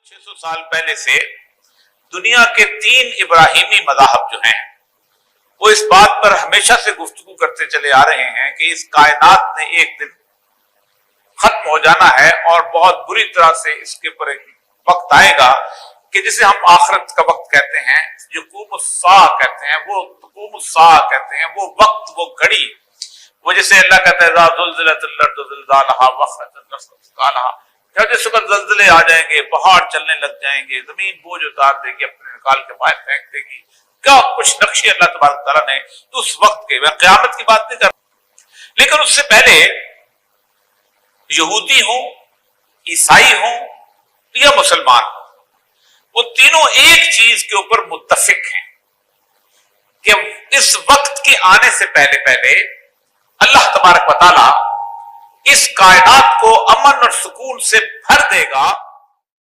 600 साल पहले से दुनिया के 3 इब्राहिमी मज़ाहब जो हैं वो इस बात पर हमेशा से गुफ्तगू करते चले आ रहे हैं कि इस कायनात ने एक दिन खत्म हो जाना है और बहुत बुरी तरह से इसके ऊपर एक वक्त आएगा कि जिसे हम आखिरत का वक्त कहते हैं, जो कुमुस्सा कहते हैं, वो कुमुस्सा कहते हैं, वो वक्त, वो घड़ी, वो जैसे अल्लाह कहता है जिस वक्त जल्जले आ जाएंगे, पहाड़ चलने लग जाएंगे, जमीन बोझ उतार देगी, अपने निकाल के बाहर फेंक देगी, क्या कुछ नक्शे अल्लाह तबारक तआला ने उस वक्त के, मैं क़यामत की बात नहीं कर रहा, लेकिन उससे पहले यहूदी हो, ईसाई हो या मुसलमान हो, वो तीनों एक चीज के ऊपर मुत्तफिक हैं कि इस वक्त के आने से पहले पहले अल्लाह तबारक व तआला इस कायनात को अमन और सुकून से भर देगा।